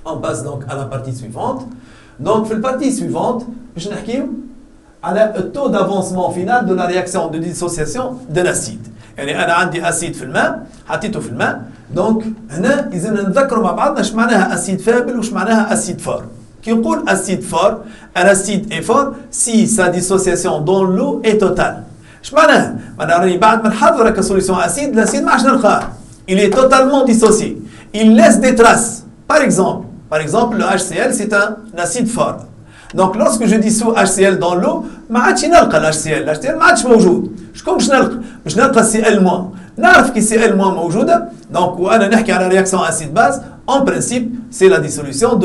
On passe donc à la partie suivante. Donc, في البارتي suivante, باش نحكيو على التو d'avancement final de la réaction de dissociation de l'acide. يعني أنا عندي أسيد في الماء، حطيته في الماء، دونك هنا إذا نتذكروا مع بعضنا إيش معناها أسيد فابل وإيش معناها أسيد فور. كي نقول أسيد فور، الأسيد est fort si sa dissociation dans l'eau est totale. إيش معناها؟ معناها راني بعد ما نحضره كسوليسيون أسيد، الأسيد ما عادش نلقاه. Il est totalement dissocié. Il laisse des traces. Par exemple, le HCl, c'est un acide fort. Donc, lorsque je dissous HCl dans l'eau, ما عادش نلقى ال HCl. ال HCl ما عادش موجود. شكون باش نلقى Cl-. نعرف كي Cl- موجودة. Donc, وأنا نحكي على réaction acide-base, en principe, c'est la dissolution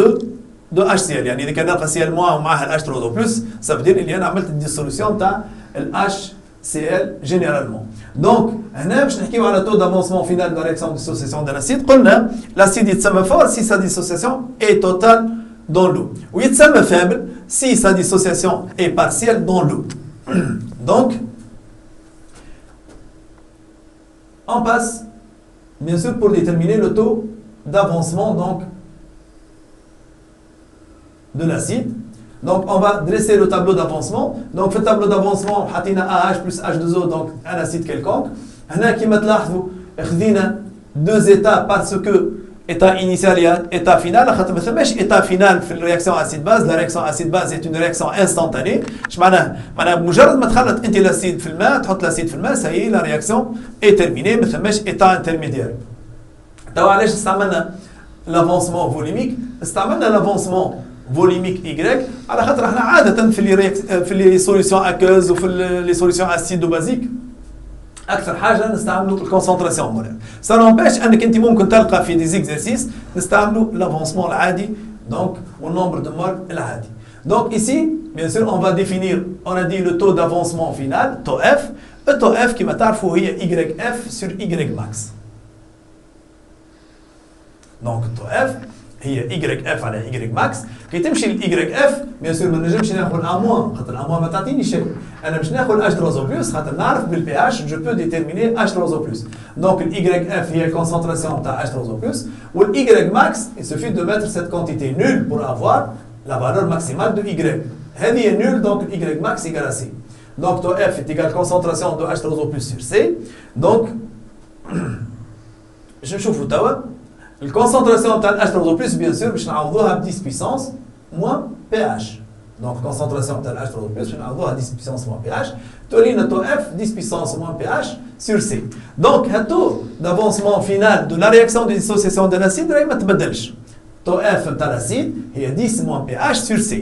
de HCl. يعني إذا كان نلقى Cl- ومعها ال H3O+, ça veut dire اللي أنا عملت الديسوليسيون تاع ال HCl généralement. Donc, هنا باش نحكيو على taux d'avancement final de la réaction de dissociation de l'acide. قلنا l'acide يتسمى fort si sa dissociation est totale dans l'eau. ويتسمى faible si sa dissociation est partielle dans l'eau. Donc, on passe, bien sûr, pour déterminer le taux d'avancement donc de l'acide. Donc, on va dresser le tableau d'avancement. Donc, le tableau d'avancement, on a AH plus H2O, donc un acide quelconque. هنا كما تلاحظوا خذينا deux états parce que état initial et état final. خاطر ما ثماش état final في الرياكسيون acide base. La réaction acide base est une réaction instantanée. ايش معناها؟ معناها بمجرد ما تخلط انت الاسيد في الماء، تحط الاسيد في الماء، ça y est, la réaction est terminée. ما ثماش état intermédiaire. توا علاش استعملنا l'avancement volumique؟ استعملنا l'avancement volumique Y على خاطر احنا عادة في لي سوليسيون اكوز وفي لي سوليسيون اسيدو بازيك اكثر حاجه نستعملوا الكونسنتراسيون مولار. سا نومباش انك انت ممكن تلقى في دي زيكزارسيس نستعملوا l'avancement العادي donc au nombre de moles العادي. Donc ici bien sûr on va définir, on a dit le taux d'avancement final taux F. le taux F كما تعرفوا هي YF sur Y max. donc taux F هي YF على Y max. كي تمشي ل YF بيان سور ما نجمش ناخذ A- خاطر A- ما تعطيني شيء. انا باش ناخذ H3O+ خاطر نعرف بالبي اتش جو بو ديتيرميني H3O+. دونك ال YF هي الكونسنتراسيون تاع H3O+. وال Y max il suffit de mettre cette quantité nulle pour avoir la valeur maximale de Y. هذه هي nulle donc Y max égale à C. Donc taux F est égal concentration de H3O+ sur C. Donc je نشوفوا توا الكونسنتراسيون تاع H3O+ bien sûr باش نعوضوها ب 10 puissance moins pH. Donc concentration تاع H3O+ باش نعوضوها 10 puissance moins pH. تولينا taux F 10 puissance moins pH sur C. Donc le taux d'avancement final de la réaction de dissociation de l'acide راهي ما تبدلش. taux F تاع l'acide هي 10 moins pH sur C.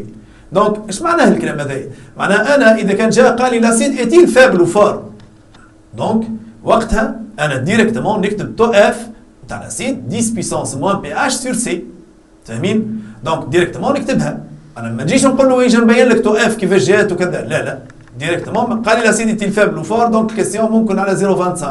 Donc ايش معناه الكلام هذا؟ معناه انا اذا كان جاء قال لي l'acide est-il faible ou fort؟ Donc وقتها انا ديريكتومون نكتب taux F تاع l'acide 10 puissance moins pH sur C. فاهمين؟ دونك ديريكتومون نكتبها. انا ما نجيش نقول له يجي نبين لك تو اف كيفاش جات وكذا، لا ديريكتومون قال لي لاسيد تيل فابل وفور، دونك الكيستيون ممكن على 0.25.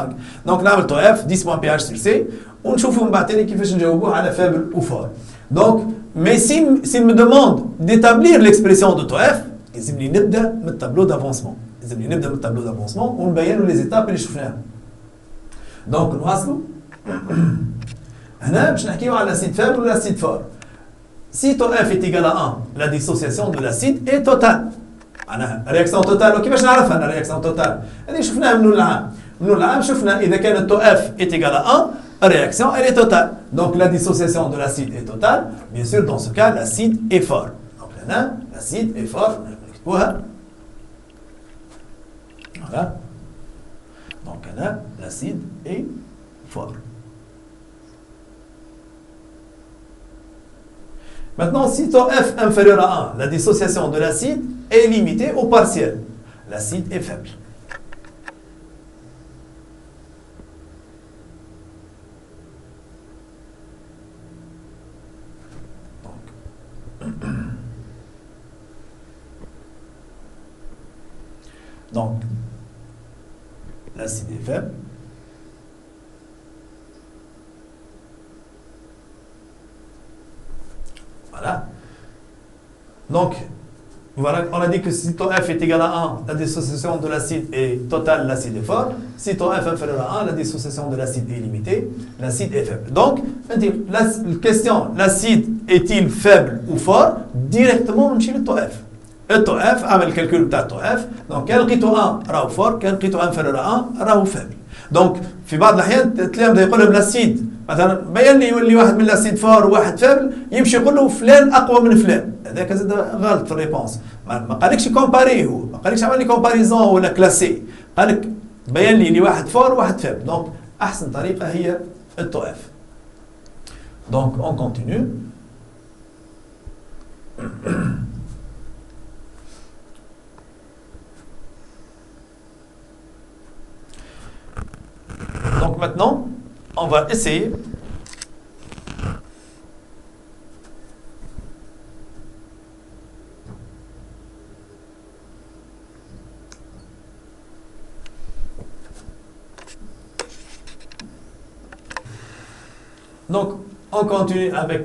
دونك نعمل تو اف 10 موان بي اتش سير سي ونشوفوا من بعد تاني كيفاش نجاوبوه على فابل وفور. دونك مي s'il me demande d'établir l'expression de تو اف لازمني نبدا من التابلو دافونسمون، ونبين له لي زيتاب اللي شفناهم. دونك نواصلوا هنا باش نحكيو على l'acide faible ou l'acide fort. Si ton F est égal à 1, la dissociation de l'acide est totale. معناها réaction totale وكيفاش نعرفها أنا réaction totale؟ هذه شفناها من العام شفنا إذا كان ton F est égal à 1, la réaction elle est totale. Donc la dissociation de l'acide est totale. Bien sûr dans ce cas l'acide est fort. Donc là l'acide est fort. Voilà. Donc là l'acide est fort. Maintenant, si ton F inférieur à 1, la dissociation de l'acide est limitée au partiel. L'acide est faible. Donc l'acide est faible. Voilà. Donc, voilà, on a dit que si ton F est égal à 1, la dissociation de l'acide est totale, l'acide est fort. si ton F inférieur à 1, la dissociation de l'acide est limitée, l'acide est faible. Donc, la question, l'acide est-il faible ou fort? Directement, on utilise le taux F. Le taux F, avec le calcul de taux F, donc quand le taux 1 راهو fort, quand le taux inférieur à 1 راهو faible. Donc, في بعض الأحيان تلاقيهم يقول لهم الأسيد مثلا بين لي يولي واحد من الأسيد فار وواحد فابل يمشي يقول له فلان أقوى من فلان. هذاك زاد غلط في الريبونس. ما قالكش كومباري، هو ما قالكش عمل لي كومباريزون ولا كلاسي، قالك بين لي واحد فار وواحد فابل. دونك أحسن طريقة هي التو اف. دونك اون كونتينيو. Donc maintenant, on va essayer donc on continue avec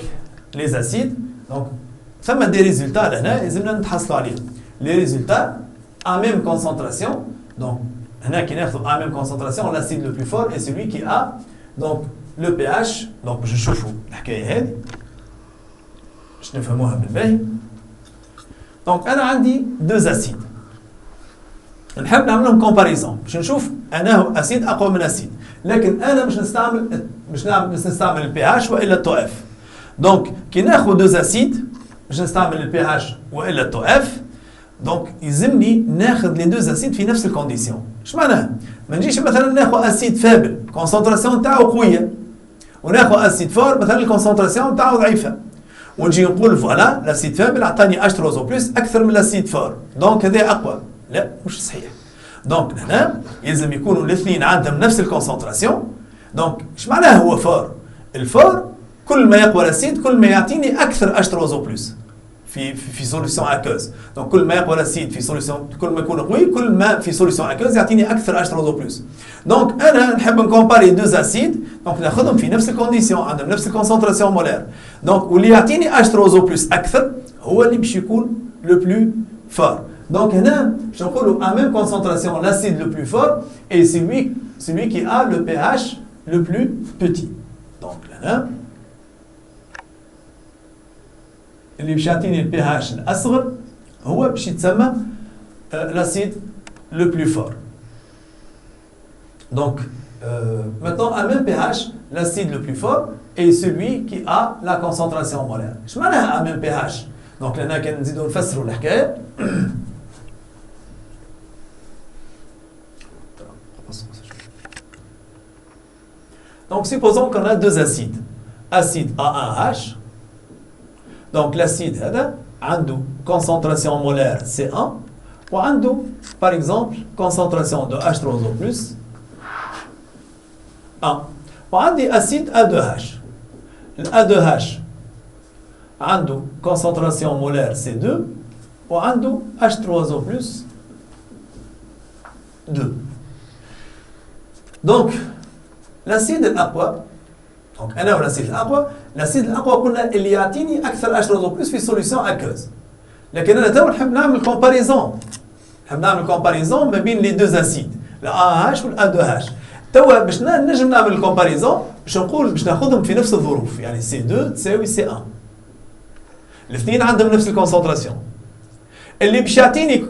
les acides. Donc ça m'a des résultats là, les résultats à même concentration. Donc à même concentration, l'acide le plus fort est celui qui a donc le pH. Donc je chauffe الحكايه هذه باش نفهموها بالباهي. Donc انا عندي deux acides. نحب نعمل لهم كومباريزون باش نشوف انا اسيد اقوى من اسيد، لكن انا مش نستعمل البي اتش والا التو اف. دونك كي ناخذ دوز اسيد مش نستعمل البي اتش والا التو اف. دونك يلزمني ناخذ لي دوز اسيد في نفس الكونديسيون. اش معناها؟ ما نجيش مثلا ناخذ اسيد فابل كونسنتراسيون تاعو قويه، وناخذ اسيد فور مثلا الكونسنتراسيون تاعو ضعيفه، ونجي نقول فوالا لاسيد فابل عطاني اش 3 او بلس اكثر من لاسيد فور، دونك هذا اقوى. لا مش صحيح. دونك هنا يلزم يكونوا الاثنين عندهم نفس الكونسنتراسيون. دونك اش معناها هو فور؟ الفور كل ما يقوى الاسيد كل ما يعطيني اكثر اش 3 او بلس في سوليسيون اكوز. دونك كل ما يقوى الاسيد في سوليسيون، كل ما يكون قوي كل ما في سوليسيون اكوز يعطيني اكثر اش 3 او بلس. دونك انا نحب نكومباري دوز اسيد، دونك ناخذهم في نفس الكونديسيون عندهم نفس الكونسنتراسيون مولير. دونك واللي يعطيني اش 3 او بلس اكثر هو اللي باش يكون لو بلو فور. Donc, je trouve à même concentration, l'acide le plus fort est celui qui a le pH le plus petit. Donc, là, اللي باش يعطيني البي اتش الاصغر هو باش يتسمى l'acide le plus fort. Donc, maintenant, à même pH, l'acide le plus fort est celui qui a la concentration molaire. اش معناها à même pH؟ Donc, là, كان نزيدو نفسروا الحكايه. Donc, supposons qu'on a deux acides. Acide A1H. Donc, l'acide a une concentration molaire C1. Ou par exemple, concentration de H3O+, 1. Ou acide A2H. A2H a une concentration molaire C2. Ou H3O+, 2. Donc, l'acide الأقوى، donc أنا والأسيد الأقوى، l'acide الأقوى قلنا اللي يعطيني أكثر H3O+ في سوليسيون أكوز. لكن أنا تو نحب نعمل كومباريزون. نحب نعمل كومباريزون ما بين لي دوز أسيد، ال AH وال A2H. توا باش نجم نعمل الكومباريزون باش نقول باش ناخذهم في نفس الظروف، يعني C2 تساوي C1. الاثنين عندهم نفس الكونسنتراسيون. اللي باش يعطيني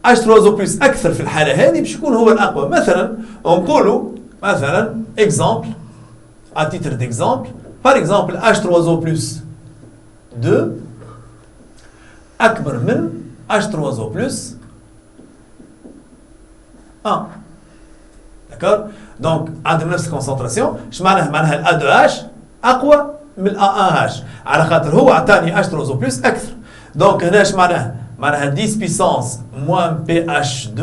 H3O+ أكثر في الحالة هذه باش يكون هو الأقوى. مثلا نقولوا مثلا exemple, à titre d'exemple, par exemple H3O+ 2 أكبر من H3O+ 1. D'accord? Donc عندهم نفس الكونسنتراسيون. اش معناها؟ معناها ال A2H أقوى من ال A1H على خاطر هو عطاني H3O+ أكثر. دونك هنا اش معناها؟ معناها 10 puissance moins pH2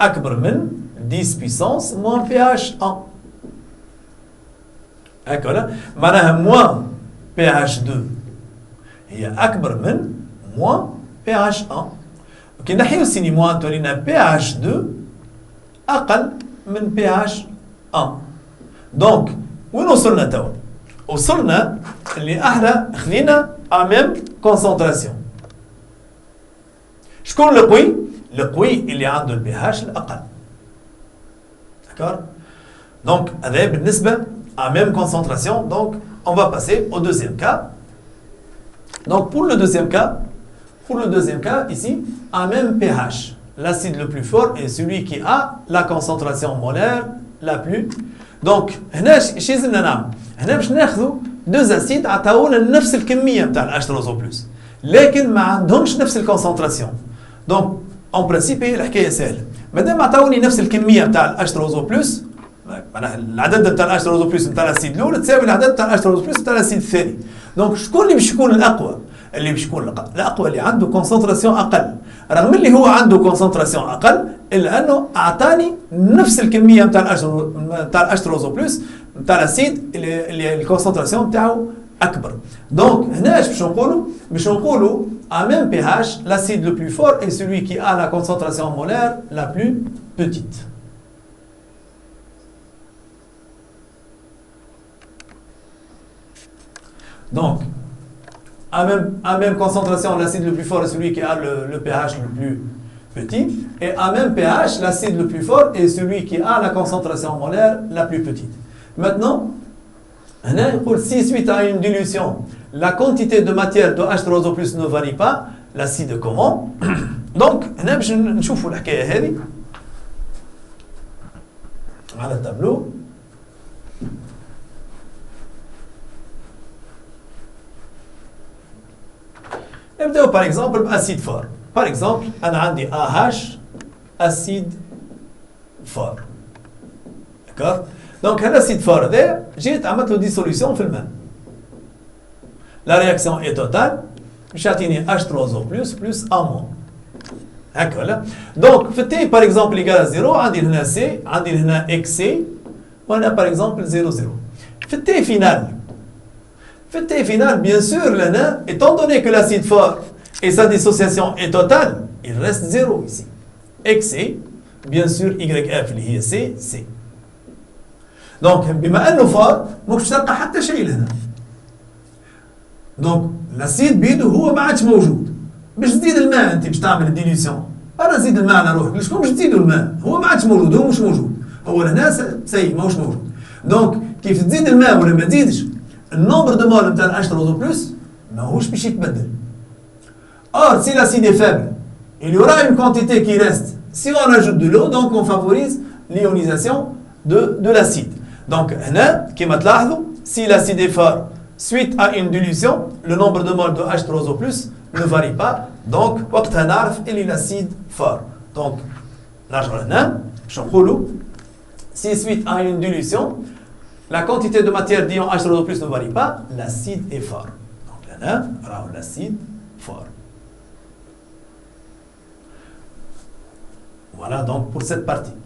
أكبر من 10 puissance moins pH 1. هكذا معناها moins pH2 هي أكبر من moins pH 1. كي نحيو السيني موان تولينا pH2 أقل من pH 1. دونك وين وصلنا توا؟ وصلنا اللي احنا خذينا à même concentration. شكون القوي؟ القوي اللي عنده البي اتش الأقل. D'accord? Donc, avec à même concentration, donc on va passer au deuxième cas. Donc, pour le deuxième cas, ici, à même pH, l'acide le plus fort est celui qui a la concentration molaire la plus. Donc, هنا شي لازمنا نعمل؟ هنا باش ناخذوا deux acides عطاونا نفس الكمية نتاع H3O+, لكن ما عندهمش نفس الكونسنتراسيون. دونك اون برانسيب هي الحكاية سهلة. مادام عطاوني نفس الكمية نتاع H3O+، معناها العدد نتاع H3O+ نتاع الاسيد الاول تساوي العدد نتاع H3O+ نتاع الاسيد الثاني. دونك شكون اللي باش يكون الاقوى؟ اللي باش يكون الاقوى اللي عنده كونسنتراسيون اقل، رغم اللي هو عنده كونسنتراسيون اقل الا انه اعطاني نفس الكميه نتاع H3O+ نتاع الاسيد اللي الكونسنتراسيون نتاعو اكبر. دونك هنا اش باش نقولوا à même pH, l'acide le plus fort est celui qui a la concentration molaire la plus petite. Donc, à même concentration, l'acide le plus fort est celui qui a le pH le plus petit. Et à même pH, l'acide le plus fort est celui qui a la concentration molaire la plus petite. Maintenant, si suite à une dilution, la quantité de matière de H3O+ ne varie pas, l'acide comment? Donc, باش نشوفوا الحكاية هذه على التابلو. نبداو par exemple بأسيد فار. Par exemple, أنا عندي AH أسيد فار. D'accord? Donc, الأسيد فار هذا جيت عملت له ديسوليسيون في الماء. La réaction est totale. باش يعطيني H3O+ plus A-. هكا ولا؟ دونك في التي par exemple égal à 0 عندي هنا C، عندي هنا XC، وهنا par exemple 0 0. في التي final, bien sûr, là, étant donné que l'acide fort et sa dissociation est totale, il reste 0 ici. XC, bien sûr, YF اللي هي C. Donc, بما انه فار مش تلقى حتى شيء لهنا. دونك الاسيد بيده هو ما عادش موجود. باش تزيد الماء انت باش تعمل الديليسيون. انا نزيد الماء على روحك، شكون باش تزيدوا الماء؟ هو ما عادش موجود، هو مش موجود. هو لهنا سي ماهوش موجود. دونك كيف تزيد الماء ولا ما تزيدش، النومبر دو مول نتاع H3O+ ماهوش باش يتبدل. Or, si l'acide est faible, il y aura une quantité qui reste. Si on ajoute de l'eau, donc on favorise l'ionisation de l'acide. Donc, هنا كما تلاحظوا, si l'acide est fort suite à une dilution, le nombre de moles de H3O+ ne varie pas. Donc, وقتها نعرف اللي l'acide fort. Donc, نرجعوا هنا باش نقولوا si suite à une dilution, la quantité de matière d'ion H3O+ ne varie pas, l'acide est fort. Donc là, l'acide fort. Voilà donc pour cette partie.